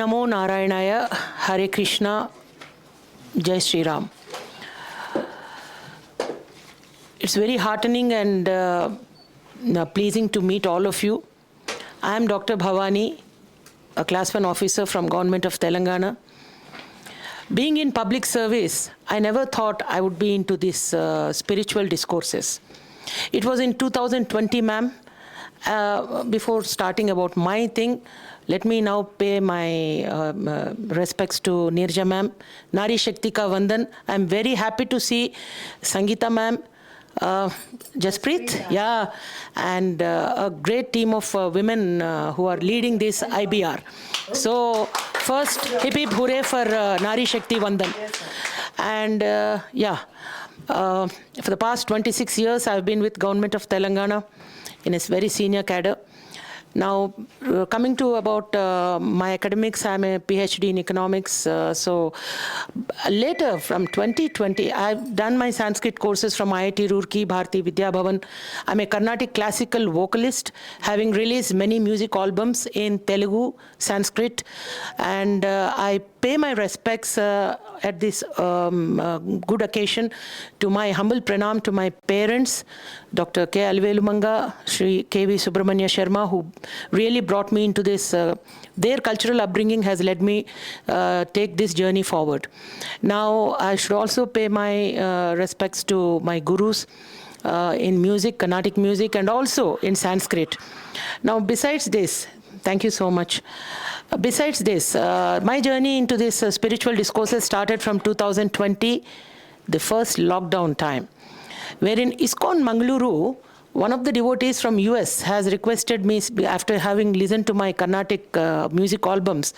Namo Narayanaya, Hare Krishna, Jai Sri Ram. It's very heartening and pleasing to meet all of you. I am Dr. Bhavani, a Class 1 officer from Government of Telangana. Being in public service, I never thought I would be into these spiritual discourses. It was in 2020, ma'am. Before starting about my thing, let me now pay my respects to Nirja ma'am, Nari Shakti Ka Vandan. I'm very happy to see Sangeeta ma'am, Jaspreet, yeah, and a great team of women who are leading this IBR. So first, hip hip hooray for Nari Shakti Vandan. And for the past 26 years, I've been with Government of Telangana in a very senior cadre. Now, coming to about my academics, I'm a PhD in economics. So later, from 2020, I've done my Sanskrit courses from IIT Roorkee, Bharati Vidya Bhavan. I'm a Carnatic classical vocalist, having released many music albums in Telugu, Sanskrit, and I pay my respects at this good occasion to my humble pranam to my parents, Dr. K. Alivelumanga, Sri K.V. Subramanya Sharma, who really brought me into this. Their cultural upbringing has led me take this journey forward. Now, I should also pay my respects to my gurus in music, Carnatic music, and also in Sanskrit. Now, besides this, thank you so much. Besides this, my journey into this spiritual discourses started from 2020, the first lockdown time, wherein ISKCON Mangaluru, one of the devotees from US has requested me, after having listened to my Carnatic music albums,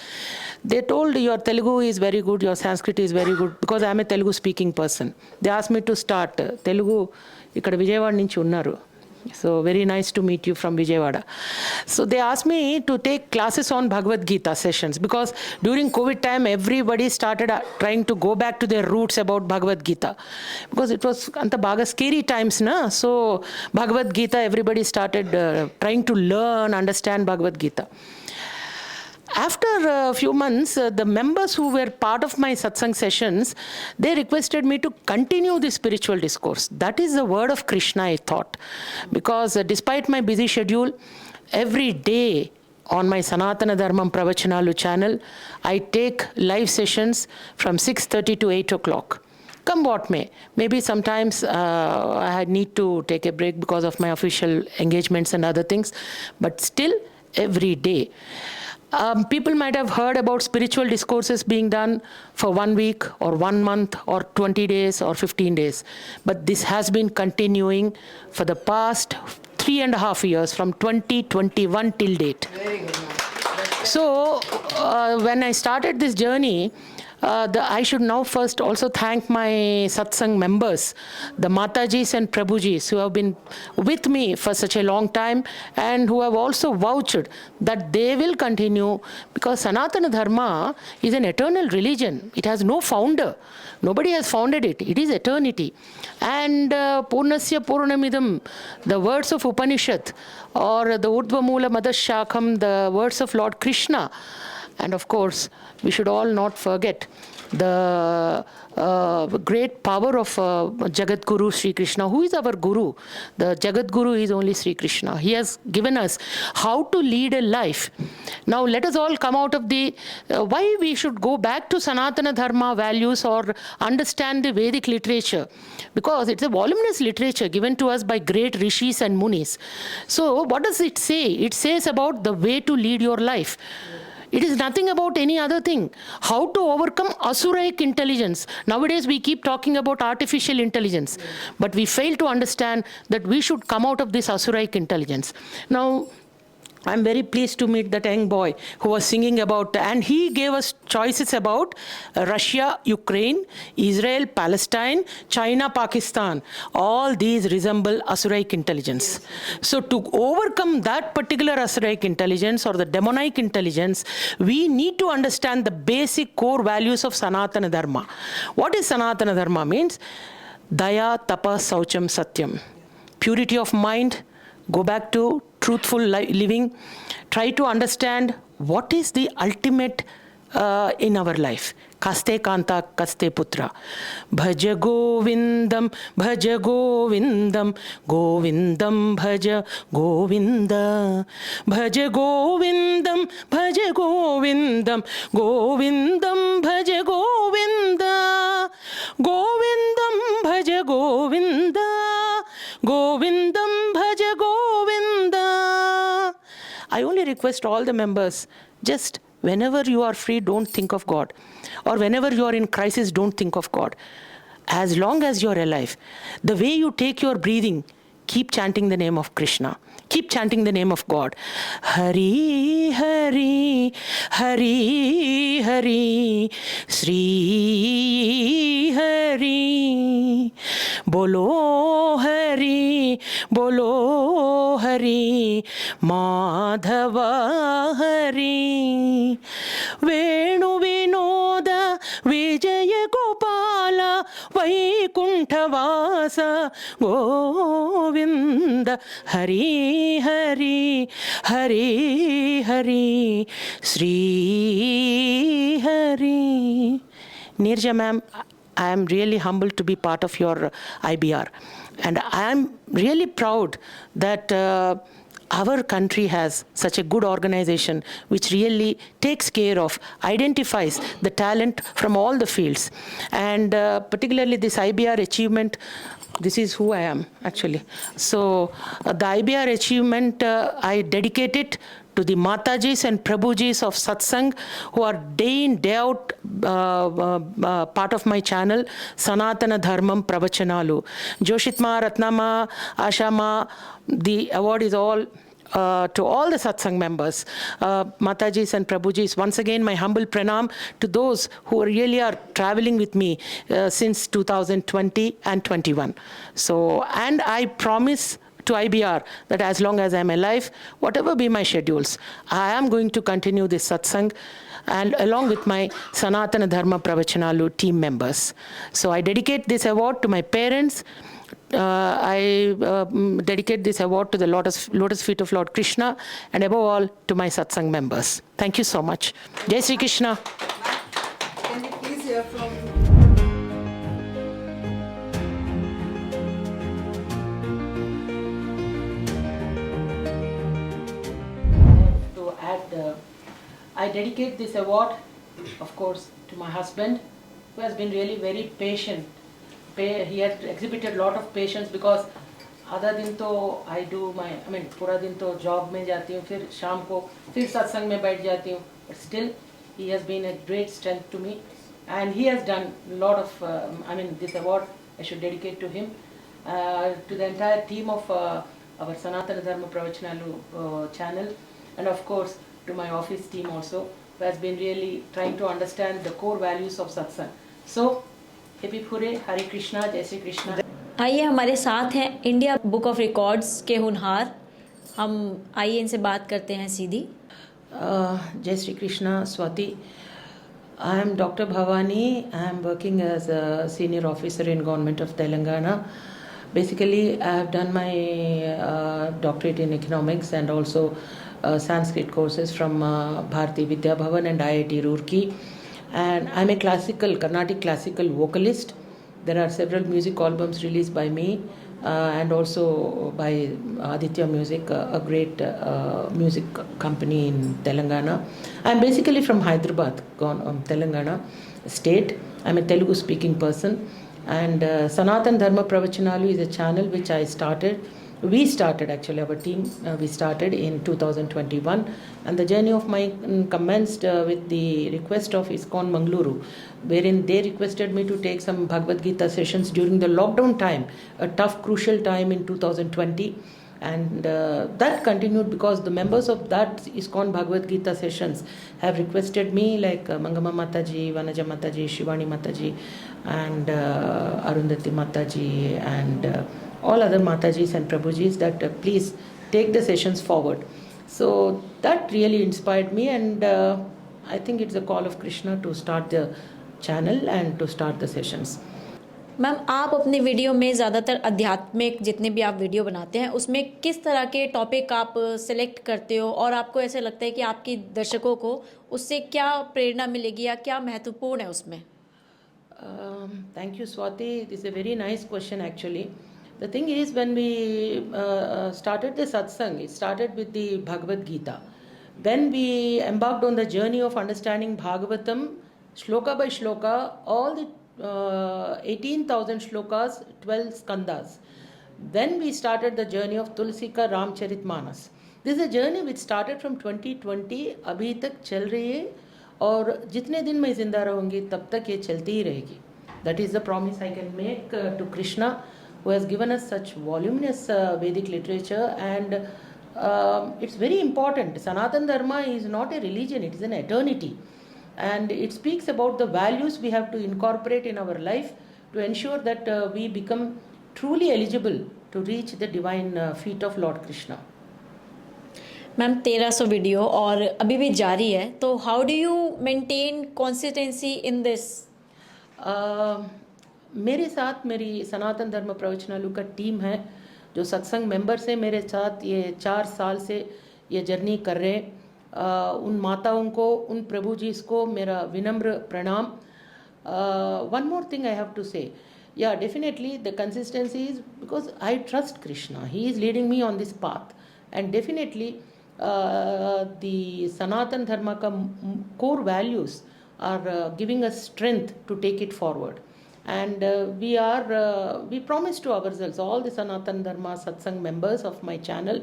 they told your Telugu is very good, your Sanskrit is very good, because I am a Telugu speaking person. They asked me to start Telugu, ikkada Vijayawada nunchi unnaru. So very nice to meet you from Vijayawada. So they asked me to take classes on Bhagavad Gita sessions, because during COVID time everybody started trying to go back to their roots about Bhagavad Gita, because it was anta baga scary times, na. So Bhagavad Gita, everybody started trying to learn, understand Bhagavad Gita. After a few months, the members who were part of my satsang sessions, they requested me to continue the spiritual discourse. That is the word of Krishna, I thought. Because despite my busy schedule, every day on my Sanatana Dharmam Pravachanalu channel, I take live sessions from 6:30 to 8 o'clock. Come what may. Maybe sometimes I need to take a break because of my official engagements and other things. But still, every day. People might have heard about spiritual discourses being done for 1 week or 1 month or 20 days or 15 days. But this has been continuing for the past 3.5 years, from 2021 till date. So when I started this journey, I should now first also thank my satsang members, the Matajis and Prabhujis, who have been with me for such a long time and who have also vouched that they will continue, because Sanatana Dharma is an eternal religion. It has no founder. Nobody has founded it. It is eternity. And Purnasya Purnamidam, the words of Upanishad, or the Urdhva Moola Madhashakam, the words of Lord Krishna. And of course, we should all not forget the great power of Jagat Guru Sri Krishna. Who is our Guru? The Jagat Guru is only Sri Krishna. He has given us how to lead a life. Now let us all come out of the why we should go back to Sanatana Dharma values or understand the Vedic literature, because it's a voluminous literature given to us by great rishis and munis. So what does it say? It says about the way to lead your life. It is nothing about any other thing. How to overcome Asuric intelligence. Nowadays we keep talking about artificial intelligence, but we fail to understand that we should come out of this Asuric intelligence. Now, I'm very pleased to meet that young boy who was singing about, and he gave us choices about Russia, Ukraine, Israel, Palestine, China, Pakistan. All these resemble Asuric intelligence. So to overcome that particular Asuric intelligence or the demonic intelligence, we need to understand the basic core values of Sanatana Dharma. What is Sanatana Dharma means? Daya, Tapa, Saucham, Satyam. Purity of mind, go back to truthful living, try to understand what is the ultimate in our life. Kaste Kanta, Kaste Putra. Bhaja Govindam, Bhaja Govindam, Govindam Bhaja Govinda. Bhaja Govindam, Bhaja Govindam, Govindam Bhaja Govinda. Govindam Bhaja Govinda, Govindam Bhaja Govinda. I only request all the members, just whenever you are free, don't think of God. Or whenever you are in crisis, don't think of God. As long as you are alive, the way you take your breathing, keep chanting the name of Krishna. Keep chanting the name of God. Hari, Hari, Hari, Hari, Sri Hari. Bolo Hari, Bolo Hari, Madhava Hari. Venu Vinoda, Vijaya Gopala, Vaikunthavasa, Govinda. Hari, Hari, Hari, Hari, Sri Hari. Nirja ma'am, I am really humbled to be part of your IBR. And I am really proud that our country has such a good organization which really takes care of, identifies the talent from all the fields. And particularly this IBR achievement, this is who I am, actually. So the IBR achievement, I dedicate it to the Matajis and Prabhujis of Satsang who are day in, day out part of my channel, Sanatana Dharmam Pravachanalu. Joshitma, Ratnama, Ashama, the award is all to all the satsang members, Matajis and Prabhujis. Once again, my humble pranam to those who really are traveling with me since 2020 and 21. So, and I promise to IBR that as long as I'm alive, whatever be my schedules, I am going to continue this satsang and along with my Sanatana Dharma Pravachanalu team members. So I dedicate this award to my parents. I dedicate this award to the lotus feet of Lord Krishna, and above all to my satsang members. Thank you so much. Jai Sri Krishna. Can we please hear from to add, I dedicate this award, of course, to my husband, who has been really very patient. He has exhibited a lot of patience because आधा दिन तो I do my, I mean पूरा दिन तो job में जाती हूँ, फिर शाम को फिर सत्संग में बैठ जाती हूँ. But still, he has been a great strength to me, and he has done a lot of. I mean, this award I should dedicate to him, to the entire team of our Sanatana Dharma Pravachanalu channel, and of course to my office team also, who has been really trying to understand the core values of satsang. So, Happy Pure, Hare Krishna, Jai Shri Krishna. आइए हमारे साथ हैं India book of records के होनहार. हम आइए इनसे बात करते हैं सीधी. Jai Shri Krishna, Swati. I am Dr. Bhavani. I am working as a senior officer in Government of Telangana. Basically, I have done my doctorate in economics and also Sanskrit courses from Bharati Vidya Bhavan and IIT Roorkee. And I am a Carnatic classical vocalist. There are several music albums released by me and also by Aditya Music, a great music company in Telangana. I am basically from Hyderabad, Telangana state. I am a Telugu speaking person. And Sanatan Dharma Pravachanalu is a channel which I started. We started actually, our team, we started in 2021, and the journey of mine commenced with the request of ISKCON Mangaluru, wherein they requested me to take some Bhagavad Gita sessions during the lockdown time, a tough, crucial time in 2020. And that continued because the members of that ISKCON Bhagavad Gita sessions have requested me, like Mangama Mataji, Vanaja Mataji, Shivani Mataji, and Arundhati Mataji, and all other Matajis and Prabhujis, that please take the sessions forward. So that really inspired me, and I think it's a call of Krishna to start the channel and to start the sessions. Ma'am आप अपने video में ज़्यादातर आध्यात्मिक जितने भी आप video बनाते हैं उसमें किस तरह के टॉपिक आप सेलेक्ट करते हो और आपको ऐसे लगता है कि आपके दर्शकों को उससे क्या प्रेरणा मिलेगी या क्या महत्वपूर्ण है उसमें? Thank you, Swati. This is a very nice question, actually. The thing is, when we started the satsang, it started with the Bhagavad Gita. Then we embarked on the journey of understanding Bhagavatam, shloka by shloka, all the 18,000 shlokas, 12 skandhas. Then we started the journey of Tulsi ka Ramcharitmanas. This is a journey which started from 2020, अभी तक चल रही है और जितने दिन मैं जिंदा रहूँगी तब तक ये चलती ही रहेगी. That is the promise I can make to Krishna, who has given us such voluminous Vedic literature, and it's very important. Sanatana Dharma is not a religion, it is an eternity, and it speaks about the values we have to incorporate in our life to ensure that we become truly eligible to reach the divine feet of Lord Krishna. Ma'am 1300 video और अभी भी जारी है, तो how do you maintain consistency in this? मेरे साथ मेरी सनातन धर्म प्रवचनालू का टीम है, जो सत्संग मेंबर्स हैं मेरे साथ, ये 4 साल से ये जर्नी कर रहे हैं. उन माताओं को, उन प्रभु जी को मेरा विनम्र प्रणाम. One more thing I have to say, yeah, definitely the consistency is because I trust Krishna. He is leading me on this path, and definitely the Sanatan Dharma ka core values are giving us strength to take it forward. And we promise to ourselves, all the Sanatan Dharma Satsang members of my channel,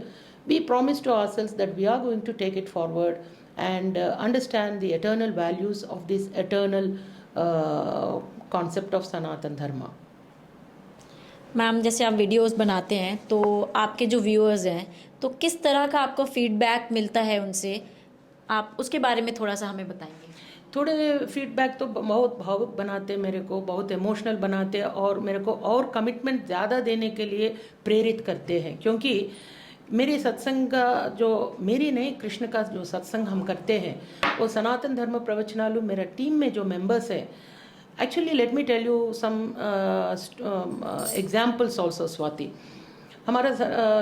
we promise to ourselves that we are going to take it forward and understand the eternal values of this eternal concept of Sanatan Dharma. Ma'am जैसे आप videos बनाते हैं तो आपके जो viewers हैं तो किस तरह का आपको फीडबैक मिलता है उनसे, आप उसके बारे में थोड़ा सा हमें बताएंगे? थोड़े फीडबैक तो बहुत भावुक बनाते, मेरे को बहुत इमोशनल बनाते और मेरे को और कमिटमेंट ज़्यादा देने के लिए प्रेरित करते हैं, क्योंकि मेरे सत्संग का जो मेरी नहीं कृष्ण का जो सत्संग हम करते हैं वो सनातन धर्म प्रवचनालू मेरा टीम में जो मेंबर्स है. Actually let me tell you some examples also, Swati. हमारा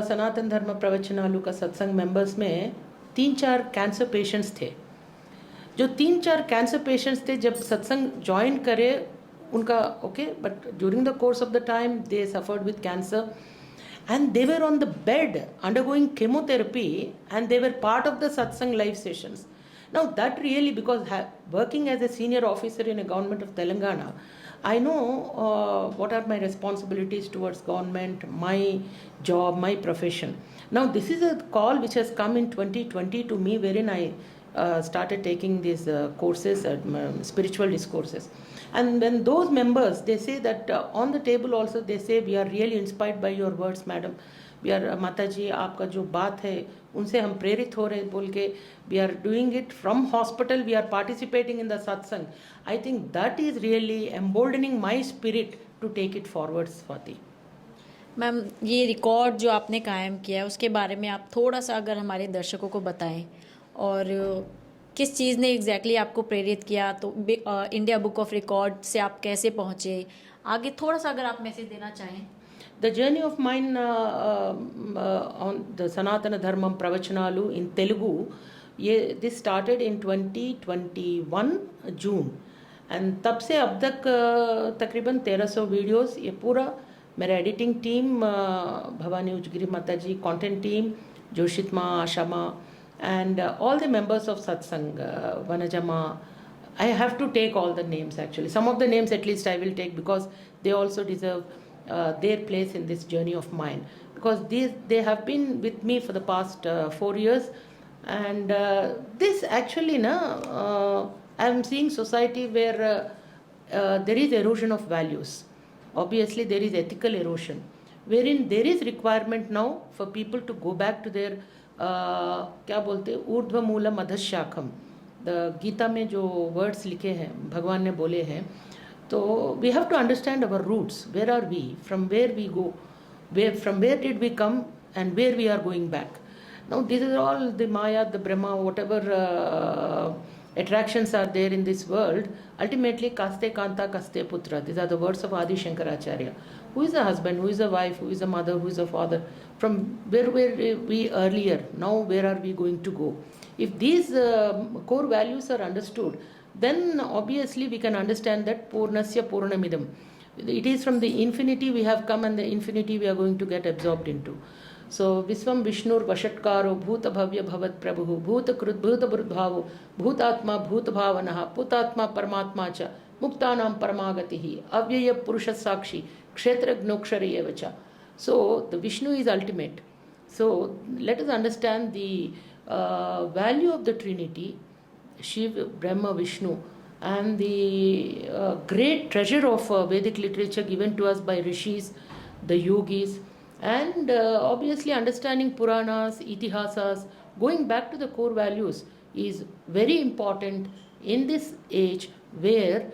सनातन धर्म प्रवचनालू का सत्संग मेंबर्स में 3-4 कैंसर पेशेंट्स थे. जो 3-4 कैंसर पेशेंट्स थे जब सत्संग ज्वाइन करे उनका okay, but during the course of the time they suffered with cancer and they were on the bed undergoing chemotherapy and they were part of the satsang live sessions. Now that really, because working as a senior officer in a government of Telangana, I know what are my responsibilities towards government, my job, my profession. Now this is a call which has come in 2020 to me, wherein I started taking these courses, spiritual discourses. And when those members, they say that on the table also, they say, we are really inspired by your words, madam. We are, माता जी आपका जो बात है उनसे हम प्रेरित हो रहे बोल के, we are doing it from hospital, we are participating in the satsang. I think that is really emboldening my spirit to take it forward, Swati. Ma'am ये रिकॉर्ड जो आपने कायम किया है उसके बारे में आप थोड़ा सा अगर हमारे दर्शकों को बताएं, और किस चीज़ ने एग्जैक्टली आपको प्रेरित किया, तो इंडिया बुक ऑफ रिकॉर्ड से आप कैसे पहुँचे, आगे थोड़ा सा अगर आप मैसेज देना चाहें. The journey of mine on the Sanatana Dharmam Pravachanalu in Telugu, this started in 2021 June, and तब से अब तक तकरीबन 1300 वीडियोस, ये पूरा मेरा एडिटिंग टीम, भवानी उजगिरी माता जी, कंटेंट टीम, जोशित माँ, आशा माँ, and all the members of satsang, Vanajama. I have to take all the names actually. Some of the names at least I will take because they also deserve their place in this journey of mine, because they have been with me for the past 4 years, and this actually I am seeing society where there is erosion of values. Obviously there is ethical erosion, wherein there is requirement now for people to go back to their क्या बोलते हैं, ऊर्ध्व Moolam अधशाखम. The Gita में जो words लिखे हैं भगवान ने बोले हैं, तो we have to understand our roots, where are we, from where we go, from where did we come and where we are going back. Now this is all the maya, the Brahma, whatever attractions are there in this world, ultimately kaste kanta kaste putra. These are the words of Adi Shankaracharya. Who is a husband, who is a wife, who is a mother, who is a father? From where were we earlier? Now where are we going to go? If these core values are understood, then obviously we can understand that Purnasya Purnamidam. It is from the infinity we have come and the infinity we are going to get absorbed into. So Visvam Vishnur Vashatkaro Bhuta Bhavya Bhavat Prabhu Bhuta Krut Bhuta Brudbhavo Bhutatma Bhuta Bhavanaha Putatma Paramatma Cha Muktanam Paramagatihi Avyaya Purusha Sakshi Kshetra Gnokshari Evacha. So the Vishnu is ultimate. So let us understand the value of the Trinity, Shiv, Brahma, Vishnu, and the great treasure of Vedic literature given to us by rishis, the yogis, and obviously understanding Puranas, Itihasas, going back to the core values is very important in this age where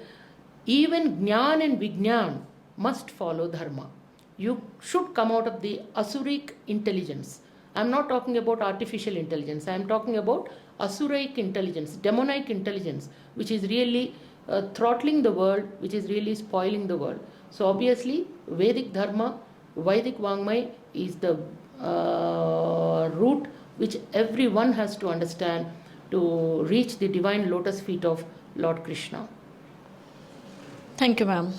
even Jnana and Vijnana must follow Dharma. You should come out of the Asuric intelligence. I am not talking about artificial intelligence. I am talking about Asuric intelligence, demonic intelligence, which is really throttling the world, which is really spoiling the world. So obviously, Vedic Dharma, Vedic Vangmay is the root which everyone has to understand to reach the divine lotus feet of Lord Krishna. Thank you, ma'am.